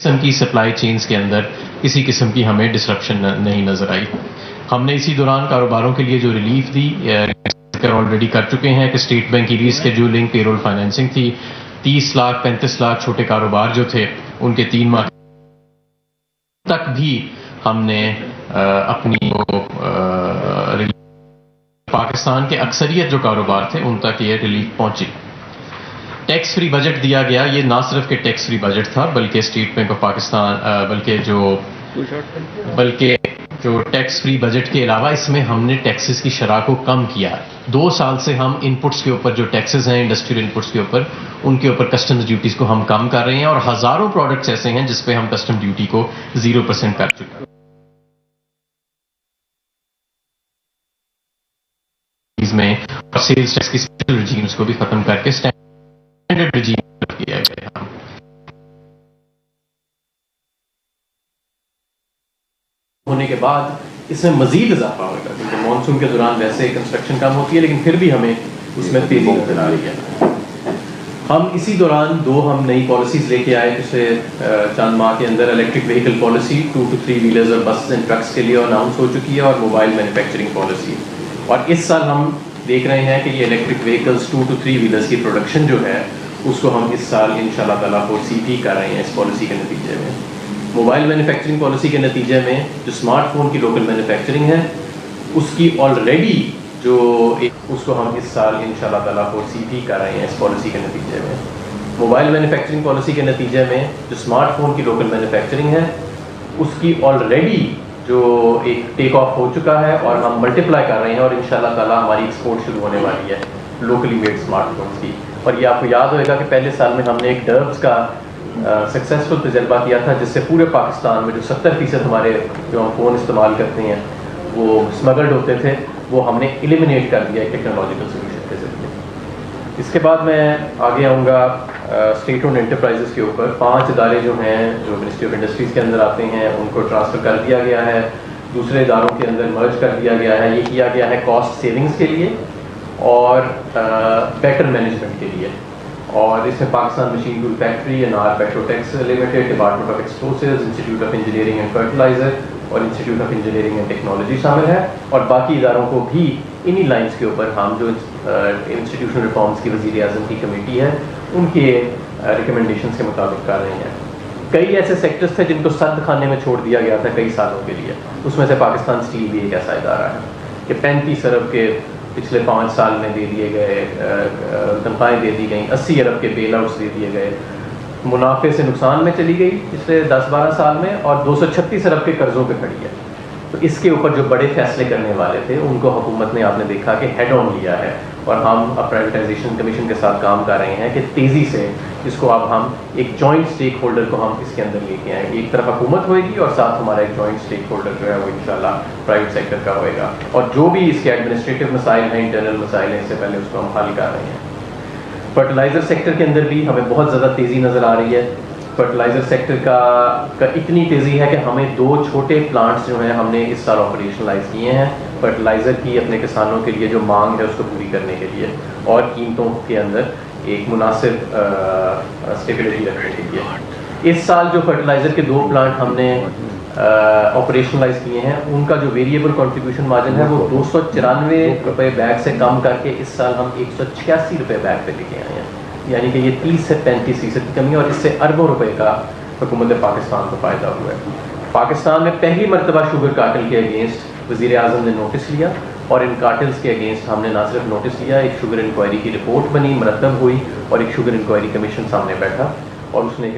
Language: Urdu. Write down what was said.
قسم کی سپلائی چینز کے اندر کسی قسم کی ہمیں ڈسرپشن نہیں نظر آئی. ہم نے اسی دوران کاروباروں کے لیے جو ریلیف دی آلریڈی کر چکے ہیں کہ اسٹیٹ بینک کی ری اسکیڈولنگ پے رول فائنینسنگ تھی. 30 لاکھ 35 لاکھ چھوٹے کاروبار جو تھے ان کے 3 ماہ تک بھی ہم نے اپنی پاکستان کے اکثریت جو کاروبار تھے ان تک یہ ریلیف پہنچی. ٹیکس فری بجٹ دیا گیا. یہ نہ صرف کہ ٹیکس فری بجٹ تھا بلکہ اسٹیٹ بینک آف پاکستان بلکہ جو ٹیکس فری بجٹ کے علاوہ اس میں ہم نے ٹیکسز کی شرح کو کم کیا. 2 سال سے ہم ان پٹس کے اوپر جو ٹیکسز ہیں انڈسٹریل ان پٹس کے اوپر ان کے اوپر کسٹمز ڈیوٹیز کو ہم کم کر رہے ہیں اور ہزاروں پروڈکٹس ایسے ہیں جس پہ ہم کسٹم ڈیوٹی کو 0% کر چکے ہیں. میں سیلز ٹیکس کی اسپیشل رجیمز کو بھی ختم کر کے اسٹینڈرڈ رجیم کیا گیا. ہونے کے بعد اس میں مزید اضافہ ہوگا کیونکہ مانسون کے دوران ویسے کنسٹرکشن کم ہوتی ہے لیکن پھر بھی ہمیں اس میں تیزی نظر آ رہی ہے. ہم اسی دوران 2 نئی پالیسیز لے کے آئے پچھلے چند ماہ کے اندر. Electric vehicle policy 2 to 3 wheelers اور بسز اینڈ ٹرکس کے لیے اناؤنس ہو چکی ہے اور موبائل مینوفیکچرنگ پالیسی. اور اس سال ہم دیکھ رہے ہیں کہ یہ الیکٹرک وہیکلز 2 to 3 ویلرز کی پروڈکشن جو ہے اس کو ہم اس سال انشاءاللہ تعالیٰ فورسی کر رہے ہیں اس پالیسی کے نتیجے میں. موبائل مینوفیکچرنگ پالیسی کے نتیجے میں جو اسمارٹ فون کی لوکل مینوفیکچرنگ ہے اس کی آلریڈی اس کو ہم اس سال انشاءاللہ تعالیٰ فورسی کر رہے ہیں اس پالیسی کے نتیجے میں. موبائل مینوفیکچرنگ پالیسی کے نتیجے میں جو اسمارٹ فون کی لوکل مینوفیکچرنگ ہے اس کی آلریڈی جو ایک ٹیک آف ہو چکا ہے اور ہم ملٹیپلائی کر رہے ہیں اور انشاءاللہ تعالیٰ ہماری ایکسپورٹ شروع ہونے والی ہے لوکلی میڈ اسمارٹ فونس کی. اور یہ آپ کو یاد ہوئے گا کہ پہلے سال میں ہم نے ایک ڈربس کا سکسیزفل تجربہ کیا تھا جس سے پورے پاکستان میں جو 70% ہمارے جو ہم فون استعمال کرتے ہیں وہ اسمگلڈ ہوتے تھے وہ ہم نے ایلیمینیٹ کر دیا ٹیکنالوجیکل سولوشن کے ذریعے. اس کے بعد میں آگے آؤں گا اسٹیٹ اونڈ انٹرپرائزز کے اوپر. 5 ادارے جو ہیں جو منسٹری آف انڈسٹریز کے اندر آتے ہیں ان کو ٹرانسفر کر دیا گیا ہے دوسرے اداروں کے اندر مرج کر دیا گیا ہے. یہ کیا گیا ہے کاسٹ سیونگز کے لیے اور بیٹر مینجمنٹ کے لیے. اور اس میں پاکستان مشین ٹول فیکٹری انار Petrotex limited department of explosives institute of engineering and fertiliser اور institute of engineering and technology شامل ہے. اور باقی اداروں کو بھی انہی لائنس کے اوپر ہم جو انسٹیٹیوشنل ریفارمز کی وزیر اعظم کی کمیٹی ہے ان کے ریکمنڈیشنز کے مطابق کر رہے ہیں. کئی ایسے سیکٹرز تھے جن کو سرد خانے میں چھوڑ دیا گیا تھا کئی سالوں کے لیے. اس میں سے پاکستان اسٹیل بھی ایک ایسا ادارہ ہے کہ 35 ارب کے پچھلے 5 سال میں دے دیے گئے تنخواہیں دے دی گئیں. 80 ارب کے بیل آؤٹس دے دیے گئے. منافع سے نقصان میں چلی گئی پچھلے 10-12 سال میں اور 236 ارب کے قرضوں پہ کھڑی ہے. تو اس کے اوپر جو بڑے فیصلے کرنے والے تھے ان کو حکومت نے آپ نے دیکھا کہ ہیڈ آن لیا ہے اور ہم پرائیویٹائزیشن کمیشن کے ساتھ کام کر رہے ہیں کہ تیزی سے اس کو اب ہم ایک جوائنٹ اسٹیک ہولڈر کو ہم اس کے اندر لے کے آئیں گے. ایک طرف حکومت ہوئے گی اور ساتھ ہمارا ایک جوائنٹ اسٹیک ہولڈر جو ہے وہ انشاءاللہ پرائیویٹ سیکٹر کا ہوئے گا. اور جو بھی اس کے ایڈمنسٹریٹو مسائل ہیں انٹرنل مسائل ہیں اس سے پہلے اس کو ہم حل کر رہے ہیں. فرٹیلائزر سیکٹر کے اندر بھی ہمیں بہت زیادہ تیزی نظر آ رہی ہے. فرٹیلائزر سیکٹر کا اتنی تیزی ہے کہ ہمیں 2 چھوٹے پلانٹس جو ہیں ہم نے اس سال آپریشنلائز کیے ہیں فرٹیلائزر کی اپنے کسانوں کے لیے جو مانگ ہے اس کو پوری کرنے کے لیے اور قیمتوں کے اندر ایک مناسب اسٹیبلٹی رکھنے کے لیے. اس سال جو فرٹیلائزر کے 2 پلانٹ ہم نے آپریشنلائز کیے ہیں ان کا جو ویریبل کنٹریبیوشن مارجن ہے وہ 294 روپے بیگ سے کم کر کے اس سال ہم 186 روپے بیگ پہ لے کے آئے ہیں. یعنی کہ یہ 30 سے 35% کی کمی ہے اور اس سے اربوں روپے کا حکومت پاکستان کو فائدہ ہوا ہے. پاکستان میں پہلی مرتبہ شوگر کارٹل کے اگینسٹ وزیر اعظم نے نوٹس لیا اور ان کارٹلز کے اگینسٹ ہم نے نہ صرف نوٹس لیا ایک شوگر انکوائری کی رپورٹ بنی مرتب ہوئی اور ایک شوگر انکوائری کمیشن سامنے بیٹھا اور اس نے